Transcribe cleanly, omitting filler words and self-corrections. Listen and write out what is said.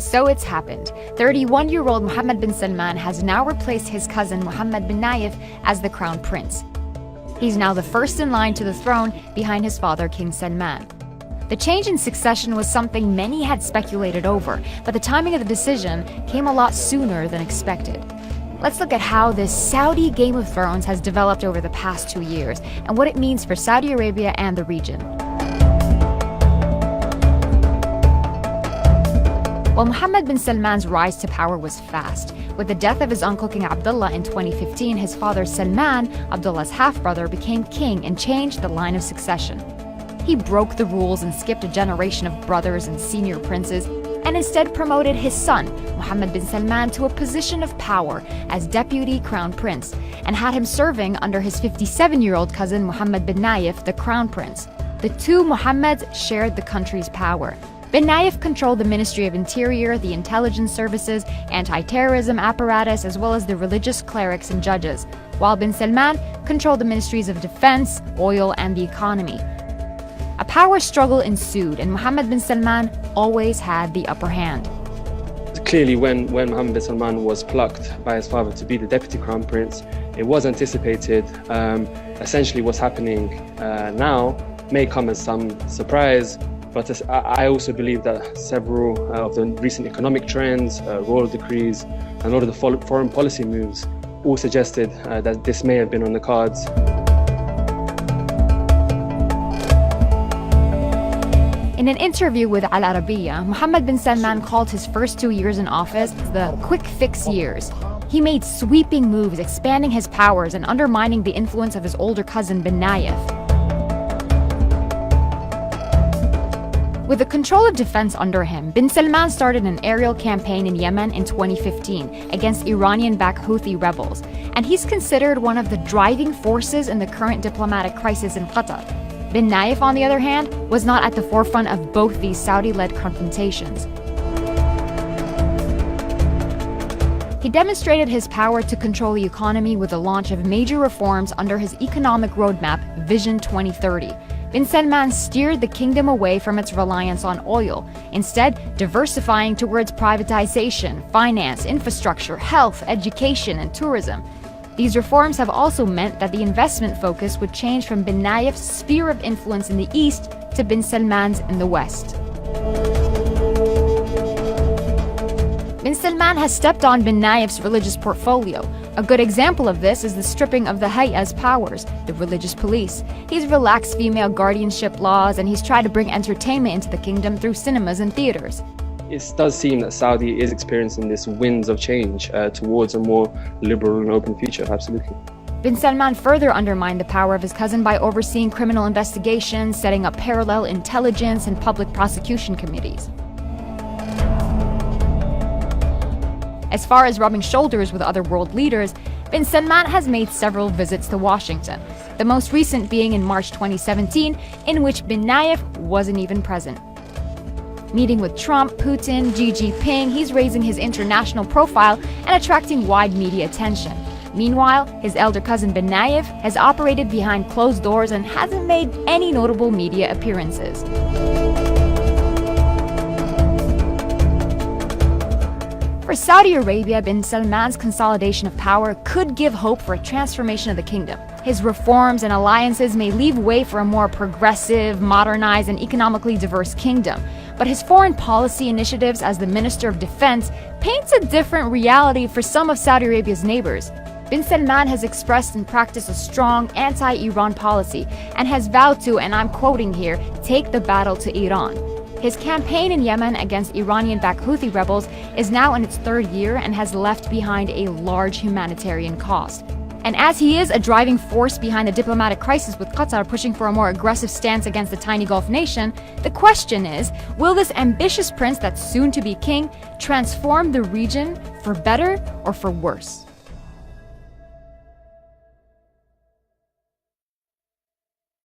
So it's happened. 31-year-old Mohammed bin Salman has now replaced his cousin Mohammed bin Nayef as the crown prince. He's now the first in line to the throne behind his father, King Salman. The change in succession was something many had speculated over, but the timing of the decision came a lot sooner than expected. Let's look at how this Saudi Game of Thrones has developed over the past 2 years and what it means for Saudi Arabia and the region. While Mohammed bin Salman's rise to power was fast, with the death of his uncle King Abdullah in 2015, his father Salman, Abdullah's half-brother, became king and changed the line of succession. He broke the rules and skipped a generation of brothers and senior princes, and instead promoted his son, Mohammed bin Salman, to a position of power as deputy crown prince, and had him serving under his 57-year-old cousin Mohammed bin Nayef, the crown prince. The two Mohammeds shared the country's power. Bin Nayef controlled the Ministry of Interior, the intelligence services, anti-terrorism apparatus, as well as the religious clerics and judges, while bin Salman controlled the ministries of defense, oil, and the economy. A power struggle ensued, and Mohammed bin Salman always had the upper hand. Clearly, when Mohammed bin Salman was plucked by his father to be the deputy crown prince, it was anticipated. Essentially, what's happening now may come as some surprise. But I also believe that several of the recent economic trends, royal decrees, and a lot of the foreign policy moves all suggested that this may have been on the cards. In an interview with Al Arabiya, Mohammed bin Salman called his first 2 years in office the quick fix years. He made sweeping moves, expanding his powers and undermining the influence of his older cousin bin Nayef. With the control of defense under him, bin Salman started an aerial campaign in Yemen in 2015 against Iranian-backed Houthi rebels, and he's considered one of the driving forces in the current diplomatic crisis in Qatar. Bin Nayef, on the other hand, was not at the forefront of both these Saudi-led confrontations. He demonstrated his power to control the economy with the launch of major reforms under his economic roadmap, Vision 2030. Bin Salman steered the kingdom away from its reliance on oil, instead diversifying towards privatization, finance, infrastructure, health, education, and tourism. These reforms have also meant that the investment focus would change from bin Nayef's sphere of influence in the east to bin Salman's in the west. Bin Salman has stepped on bin Nayef's religious portfolio. A good example of this is the stripping of the Hay'a's powers, the religious police. He's relaxed female guardianship laws, and he's tried to bring entertainment into the kingdom through cinemas and theaters. It does seem that Saudi is experiencing this winds of change towards a more liberal and open future, absolutely. Bin Salman further undermined the power of his cousin by overseeing criminal investigations, setting up parallel intelligence and public prosecution committees. As far as rubbing shoulders with other world leaders, bin Salman has made several visits to Washington, the most recent being in March 2017, in which bin Nayef wasn't even present. Meeting with Trump, Putin, Xi Jinping, he's raising his international profile and attracting wide media attention. Meanwhile, his elder cousin bin Nayef has operated behind closed doors and hasn't made any notable media appearances. For Saudi Arabia, bin Salman's consolidation of power could give hope for a transformation of the kingdom. His reforms and alliances may leave way for a more progressive, modernized, and economically diverse kingdom. But his foreign policy initiatives as the Minister of Defense paints a different reality for some of Saudi Arabia's neighbors. Bin Salman has expressed and practiced a strong anti-Iran policy and has vowed to, and I'm quoting here, take the battle to Iran. His campaign in Yemen against Iranian-backed Houthi rebels is now in its third year and has left behind a large humanitarian cost. And as he is a driving force behind the diplomatic crisis with Qatar pushing for a more aggressive stance against the tiny Gulf nation, the question is, will this ambitious prince that's soon to be king transform the region for better or for worse?